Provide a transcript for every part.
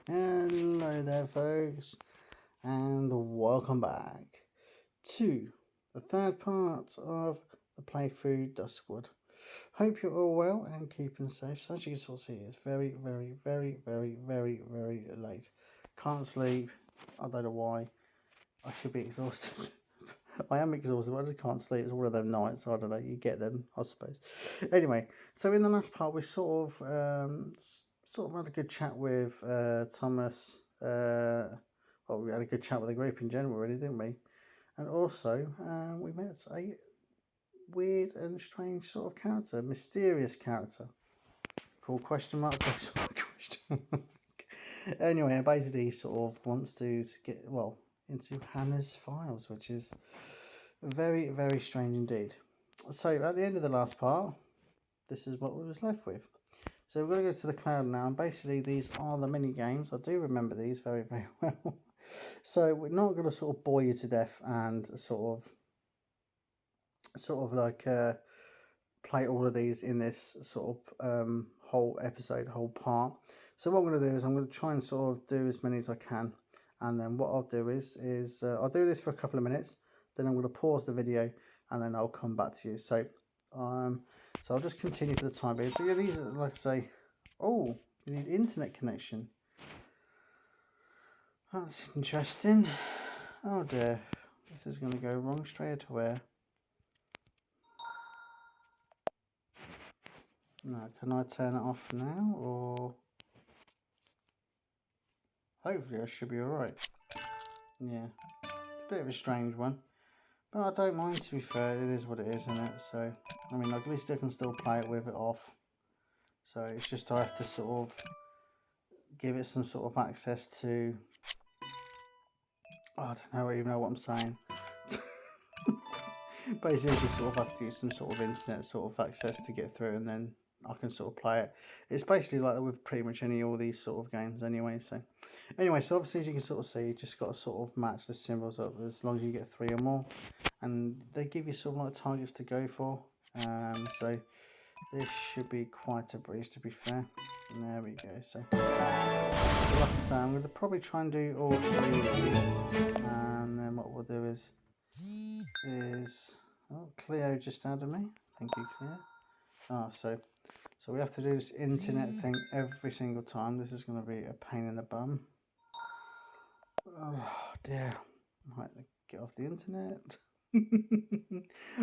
Hello there, folks, and welcome back to the third part of the playthrough Duskwood. Hope you're all well and keeping safe. So as you can sort of see, it's very late. Can't sleep. I don't know why. I should be exhausted. I am exhausted, but I just can't sleep. It's one of them nights. I don't know. You get them, I suppose. Anyway, so in the last part, we sort of had a good chat with Thomas. Well, we had a good chat with the group in general, really, didn't we? And also, we met a weird and strange sort of character, mysterious character called question mark question mark question mark. Anyway, basically, he sort of wants to get into Hannah's files, which is very strange indeed. So at the end of the last part, this is what we was left with. So we're going to go to the cloud now, and basically these are the mini games. I do remember these very well. So we're not going to sort of bore you to death and sort of like play all of these in this sort of whole episode, whole part. So what I'm going to do is I'm going to try and sort of do as many as I can, and then what I'll do is I'll do this for a couple of minutes, then I'm going to pause the video, and then I'll come back to you. So I'll just continue for the time being. So yeah, these are, like I say, oh, you need internet connection. That's interesting. Oh dear, this is going to go wrong straight away. No, can I turn it off now, or hopefully I should be alright. Yeah, it's a bit of a strange one, but I don't mind, to be fair. It is what it is, isn't it? So, I mean, at least I can still play it with it off. So it's just I have to sort of give it some sort of access to, I don't know, even know what I'm saying. Basically, you sort of have to use some sort of internet sort of access to get through, and then I can sort of play it. It's basically like that with pretty much all these sort of games anyway. So anyway, so obviously as you can sort of see, you just got to sort of match the symbols up as long as you get 3 or more, and they give you sort of like targets to go for. So this should be quite a breeze, to be fair. And there we go. So like I say, I'm going to probably try and do all 3 of these, and then what we'll do is oh, Cleo just added me. Thank you, Cleo. So we have to do this internet thing every single time. This is going to be a pain in the bum. Oh dear. I might get off the internet.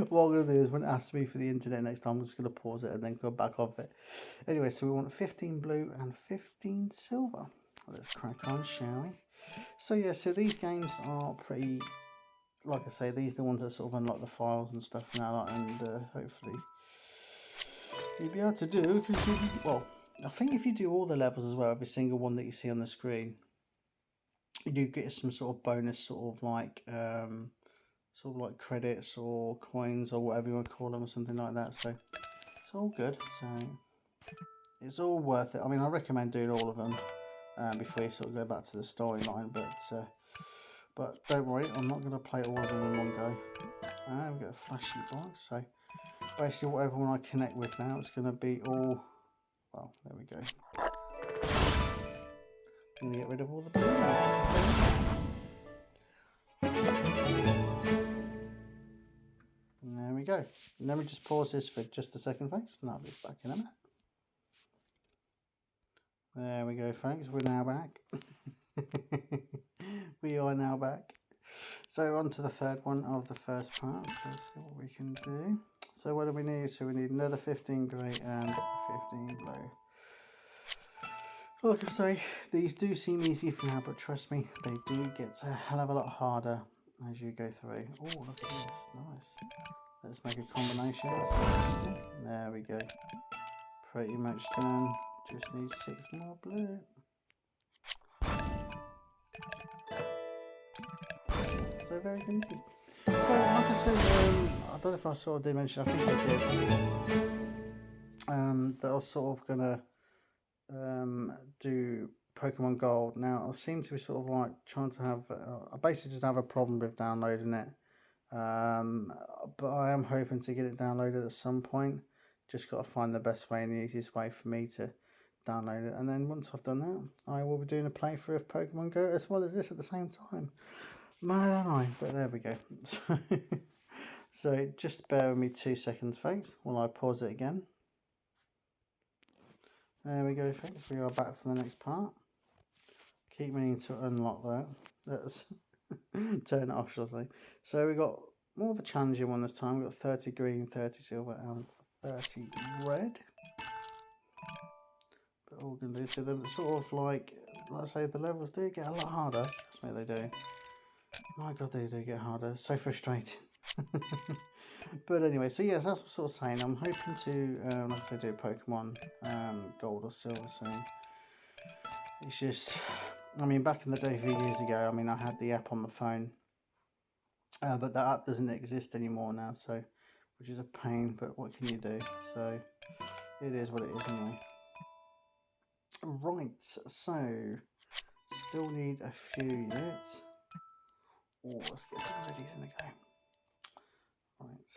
What I'm going to do is when it asks me for the internet next time, I'm just going to pause it and then go back off it. Anyway, so we want 15 blue and 15 silver. Let's crack on, shall we? So yeah, so these games are pretty, like I say, these are the ones that sort of unlock the files and stuff now, and hopefully you'll be able to do, because well, I think if you do all the levels as well, every single one that you see on the screen, you do get some sort of bonus sort of like credits or coins or whatever you want to call them, or something like that. So it's all good. So it's all worth it. I mean, I recommend doing all of them before you sort of go back to the storyline, but don't worry, I'm not going to play all of them in one go. We've got a flashy box, so basically whatever one I connect with now, it's going to be all, well, there we go. I'm going to get rid of all the blue. And there we go. And then we just pause this for just a second, folks, and I'll be back in a minute. There we go, folks, we're now back. We are now back. So on to the third one of the first part. So let's see what we can do. So what do we need? So we need another 15 grey and 15 blue. Like I say, these do seem easy for now, but trust me, they do get a hell of a lot harder as you go through. Oh, look at this, nice. Let's make a combination. There we go. Pretty much done. Just need 6 more blue. So very good. So like I said, I don't know if I sort of did mention, I think I did, that I was sort of gonna do Pokemon Gold. Now I seem to be sort of like trying to have, I basically just have a problem with downloading it, but I am hoping to get it downloaded at some point. Just got to find the best way and the easiest way for me to download it, and then once I've done that, I will be doing a playthrough of Pokemon Go as well as this at the same time. Mad, don't I? But there we go. So just bear with me 2 seconds, folks, while I pause it again. There we go, folks. We are back for the next part. Keep meaning to unlock that. Let's turn it off, shall I say. So we got more of a challenging one this time. We've got 30 green, 30 silver, and 30 red. But all we're going to do, so they're sort of like I say, the levels do get a lot harder. Trust me, they do. My God, they do get harder. It's so frustrating. But anyway, so yes, that's what I'm sort of saying. I'm hoping to, like I say, do Pokemon Gold or Silver soon. It's just, I mean, back in the day, a few years ago, I mean, I had the app on my phone, but that app doesn't exist anymore now, so, which is a pain, but what can you do? So, it is what it is anyway. Right, so, still need a few yet. Oh, let's get some readies in the go. Right.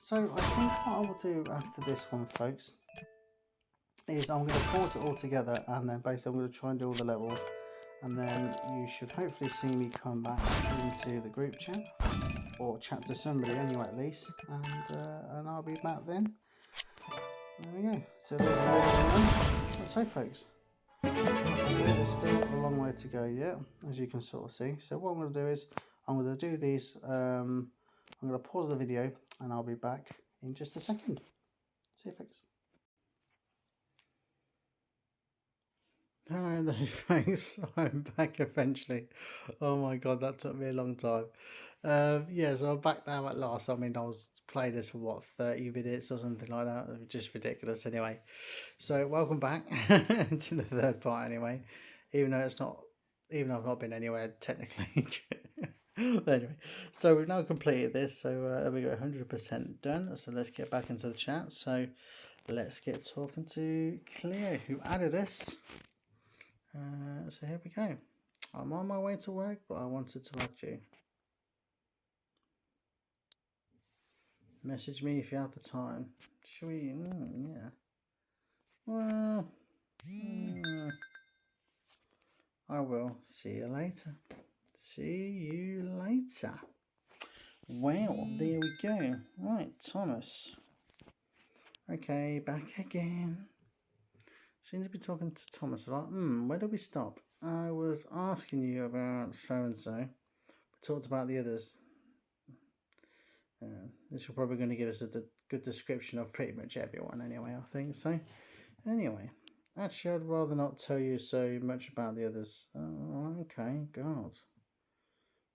So, I think what I will do after this one, folks, is I'm going to pause it all together, and then basically I'm going to try and do all the levels, and then you should hopefully see me come back into the group chat, or chat to somebody anyway at least, and I'll be back then. There we go. So there's the level. So folks, so there's still a long way to go yet, as you can sort of see. So what I'm going to do is, I'm going to do these, I'm going to pause the video, and I'll be back in just a second. See you folks. Hello there, folks. I'm back eventually. Oh my God, that took me a long time. Yeah, so I'm back now at last. I mean, I was playing this for what, 30 minutes or something like that. It was just ridiculous anyway. So welcome back to the third part anyway. Even though it's not, even though I've not been anywhere technically. Anyway, so we've now completed this. So there we go, 100% done. So let's get back into the chat. So let's get talking to Cleo, who added us. So here we go. I'm on my way to work, but I wanted to add you. Message me if you have the time. Should we? Yeah. Well, I will. See you later. See you later. Well, there we go. Right, Thomas. Okay, back again. Seem to be talking to Thomas a lot. Where did we stop? I was asking you about so-and-so. We talked about the others. This is probably going to give us a good description of pretty much everyone anyway, I think. So, anyway. Actually, I'd rather not tell you so much about the others. Oh, okay, God.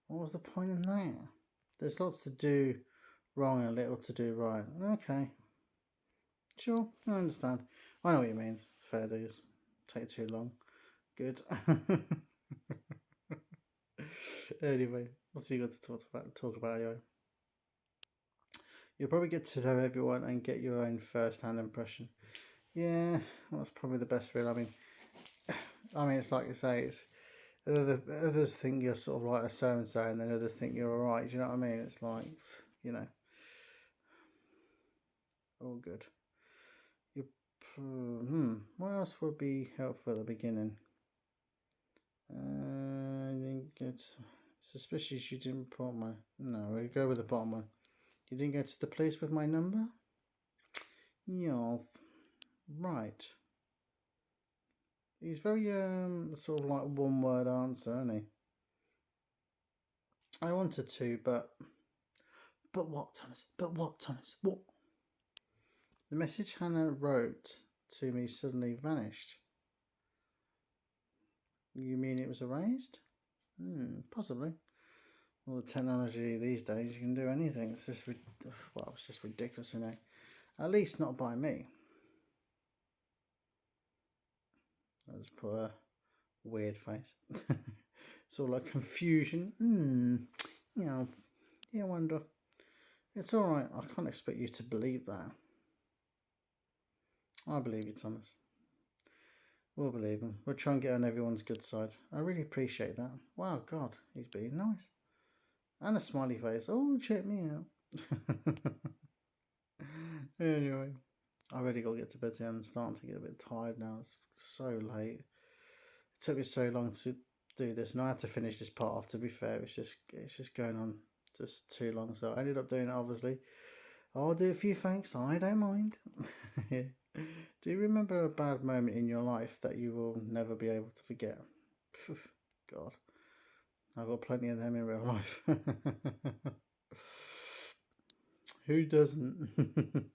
What was the point in that? There's lots to do wrong and little to do right. Okay. Sure, I understand. I know what you mean. It's fair dues. Take too long. Good. Anyway, what's you got to talk about anyway? You'll probably get to know everyone and get your own first-hand impression. Yeah, well, that's probably the best way. I mean, it's like you say, it's others think you're sort of like a so-and-so, and then others think you're alright. Do you know what I mean? It's like, you know, all good. What else would be helpful at the beginning? I think it's suspicious you didn't report my... No, we'll go with the bottom one. You didn't go to the police with my number? Yeah, right. He's very, sort of like one-word answer, isn't he? I wanted to, but what, Thomas? But what, Thomas? What? The message Hannah wrote to me suddenly vanished. You mean it was erased? Possibly. Well, the technology these days, you can do anything. It's just, well, it's just ridiculous, isn't it? At least not by me. I just put a weird face. Sort of like confusion. You know, you wonder. It's alright. I can't expect you to believe that. I believe you, Thomas. We'll believe him. We'll try and get on everyone's good side. I really appreciate that. Wow, God, he's being nice. And a smiley face. Oh, check me out. Anyway, I really got to get to bed here. I'm starting to get a bit tired now. It's so late. It took me so long to do this, and I had to finish this part off. To be fair, it's just going on just too long. So I ended up doing it. Obviously, I'll do a few thanks. I don't mind. Do you remember a bad moment in your life that you will never be able to forget? God, I've got plenty of them in real life. Who doesn't?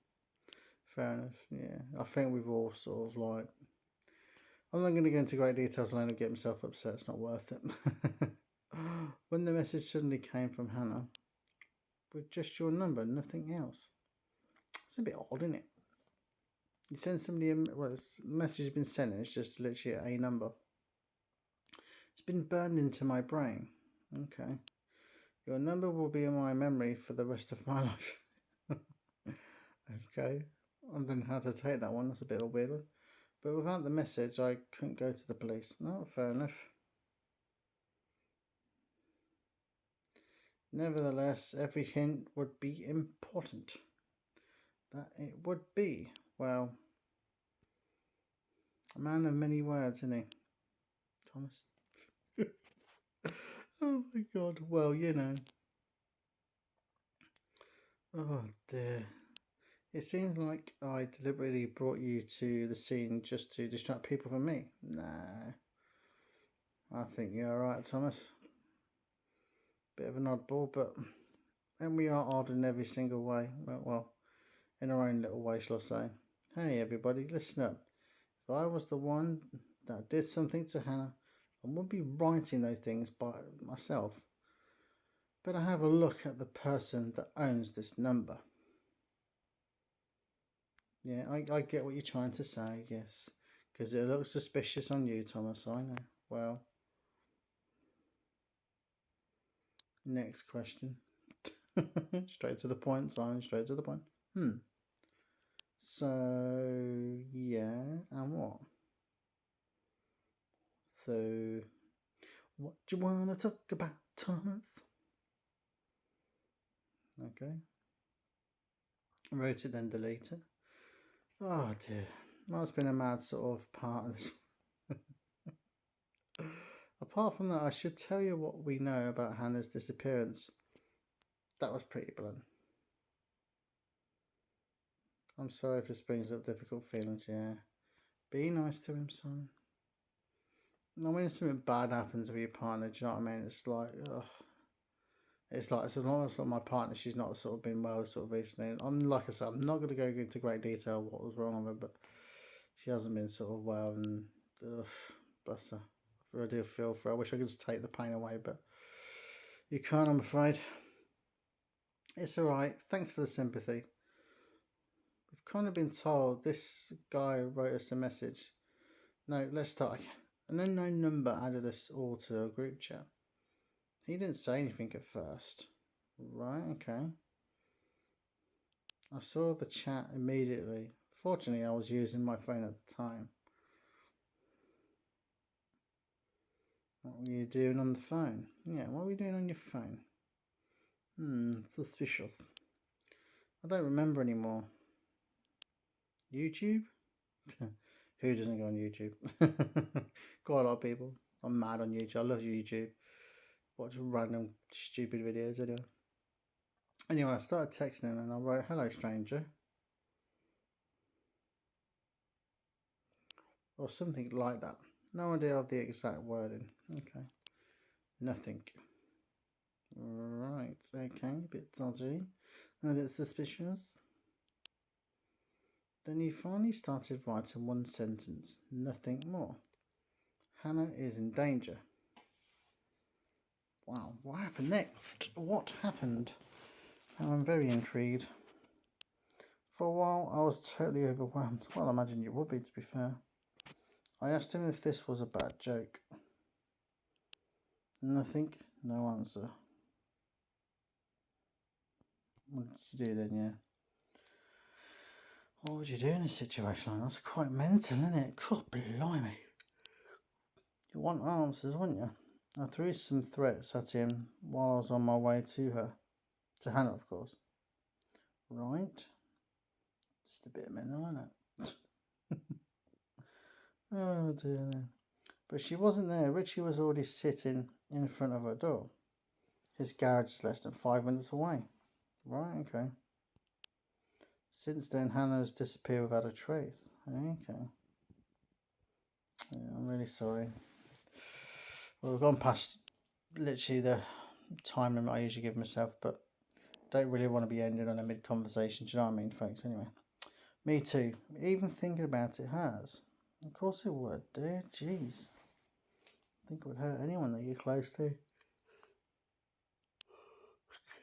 Fair enough. Yeah, I think we've all sort of like. I'm not going to go into great details and get myself upset. It's not worth it. When the message suddenly came from Hannah with just your number, nothing else. It's a bit odd, isn't it? You send somebody a message has been sent and it's just literally a number. It's been burned into my brain. Okay. Your number will be in my memory for the rest of my life. Okay. I don't know how to take that one. That's a bit of a weird one. But without the message, I couldn't go to the police. No, fair enough. Nevertheless, every hint would be important. That it would be. Well, a man of many words, isn't he, Thomas? Oh my God. Well, you know. Oh dear. It seems like I deliberately brought you to the scene just to distract people from me. Nah. I think you're alright, Thomas. Bit of an oddball, but and we are odd in every single way. Well, in our own little way, shall I say. Hey everybody, listen up. If I was the one that did something to Hannah, I wouldn't be writing those things by myself. But I have a look at the person that owns this number. Yeah, I get what you're trying to say, yes. Because it looks suspicious on you, Thomas, I know. Well, next question. Straight to the point, Simon, straight to the point. So, yeah, and what? So, what do you want to talk about, Thomas? Okay. Wrote it, then delete it. Oh dear. That's been a mad sort of part of this. Apart from that, I should tell you what we know about Hannah's disappearance. That was pretty blunt. I'm sorry if this brings up difficult feelings, yeah. Be nice to him, son. Now, when something bad happens with your partner, do you know what I mean? It's like, ugh. It's like, as long as my partner, she's not sort of been well sort of recently. Like I said, I'm not going to go into great detail what was wrong with her, but she hasn't been sort of well, and ugh, bless her. I really do feel for her. I wish I could just take the pain away, but you can't, I'm afraid. It's alright. Thanks for the sympathy. We've kind of been told this guy wrote us a message. No, let's start again. An unknown number added us all to a group chat. He didn't say anything at first. Right, okay. I saw the chat immediately. Fortunately, I was using my phone at the time. What were you doing on the phone? Yeah, what were you doing on your phone? Suspicious. I don't remember anymore. YouTube? Who doesn't go on YouTube? Quite a lot of people. I'm mad on YouTube. I love YouTube. Watch random stupid videos anyway. Anyway, I started texting him and I wrote, "Hello, stranger." Or something like that. No idea of the exact wording. Okay. Nothing. Right, okay, a bit dodgy. A bit suspicious. Then he finally started writing one sentence. Nothing more. Hannah is in danger. Wow, what happened next? What happened? I'm very intrigued. For a while, I was totally overwhelmed. Well, I imagine you would be, to be fair. I asked him if this was a bad joke. Nothing, no answer. What did you do then, yeah? What would you do in a situation like that? That's quite mental, isn't it? God, blimey. You want answers, wouldn't you? I threw some threats at him while I was on my way to her. To Hannah, of course. Right. Just a bit mental, isn't it? Oh dear. But she wasn't there. Richie was already sitting in front of her door. His garage is less than 5 minutes away. Right, okay. Since then, Hannah's disappeared without a trace. Okay. Yeah, I'm really sorry. Well, we've gone past literally the time limit I usually give myself, but don't really want to be ending on a mid-conversation. Do you know what I mean, folks? Anyway. Me too. Even thinking about it has. Of course it would, dude. Jeez. I think it would hurt anyone that you're close to.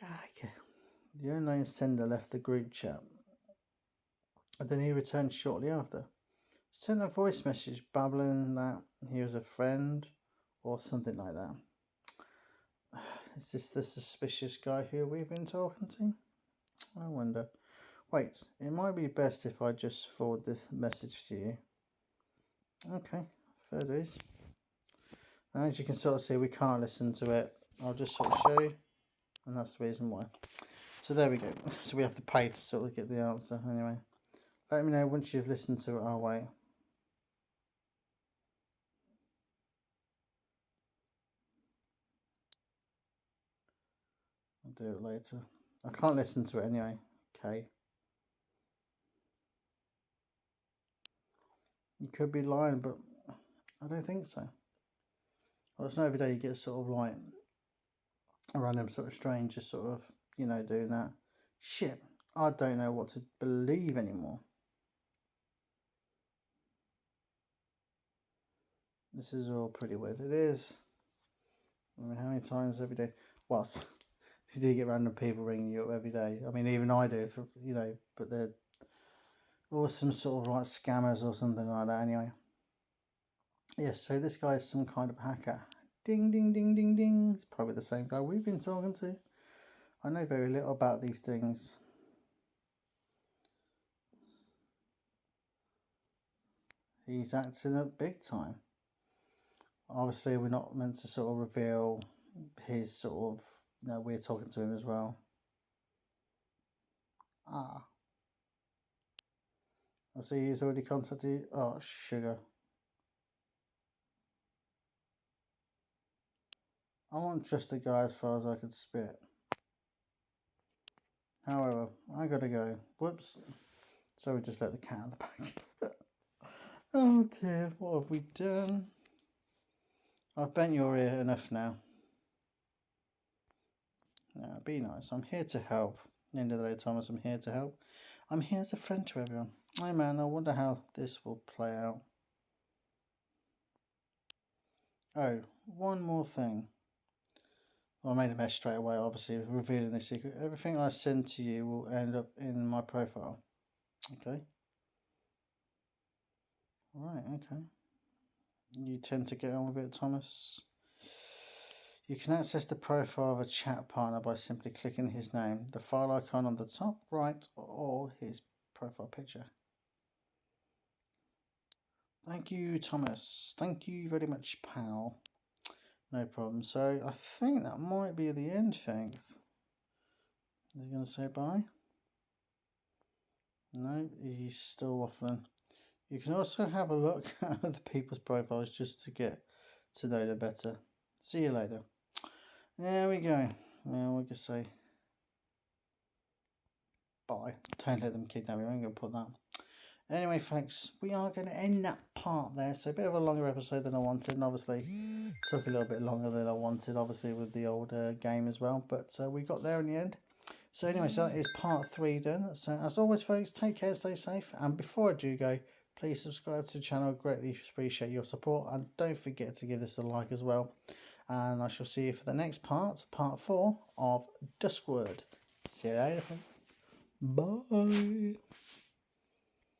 Okay. The unknown sender left the group chat, and then he returned shortly after. Sent a voice message babbling that he was a friend or something like that. Is this the suspicious guy who we've been talking to? I wonder. Wait, it might be best if I just forward this message to you. Okay, fair dues. And as you can sort of see, we can't listen to it. I'll just sort of show you, and that's the reason why. So there we go. So we have to pay to sort of get the answer. Anyway, let me know once you've listened to it. I'll wait. I'll do it later. I can't listen to it anyway. Okay. You could be lying, but I don't think so. Well, it's not every day you get sort of like a random sort of stranger sort of, you know, doing that. Shit, I don't know what to believe anymore. This is all pretty weird. It is. I mean, how many times every day? Well, you do get random people ringing you up every day. I mean, even I do, for, you know, but they're all some sort of like scammers or something like that anyway. Yes, so this guy is some kind of hacker. Ding, ding, ding, ding, ding. It's probably the same guy we've been talking to. I know very little about these things. He's acting up big time. Obviously, we're not meant to sort of reveal his sort of, you know, we're talking to him as well. Ah. I see he's already contacted you. Oh, sugar. I won't trust the guy as far as I could spit. However, I gotta go. Whoops. So we just let the cat in the bag. Oh dear, what have we done? I've bent your ear enough now. Now, be nice. I'm here to help. At the end of the day, Thomas, I'm here to help. I'm here as a friend to everyone. Hey man, I wonder how this will play out. Oh, one more thing. Well, I made a mess straight away, obviously, revealing the secret. Everything I send to you will end up in my profile. Okay? Right, okay. You tend to get on with it, Thomas. You can access the profile of a chat partner by simply clicking his name, the file icon on the top right, or his profile picture. Thank you, Thomas. Thank you very much, pal. No problem. So I think that might be the end, thanks. Is he going to say bye? No, he's still waffling. You can also have a look at other people's profiles just to get to know them better. See you later. There we go. Well, we can say bye. Don't let them kidnap you. I'm going to put that. Anyway, folks, we are going to end that part there. So a bit of a longer episode than I wanted, and obviously took a little bit longer than I wanted, obviously with the older game as well. But we got there in the end. So anyway, so that is part 3 done. So as always, folks, take care, stay safe, and before I do go, please subscribe to the channel. Greatly appreciate your support, and don't forget to give this a like as well. And I shall see you for the next part 4 of Duskwood. See you later, folks. Bye.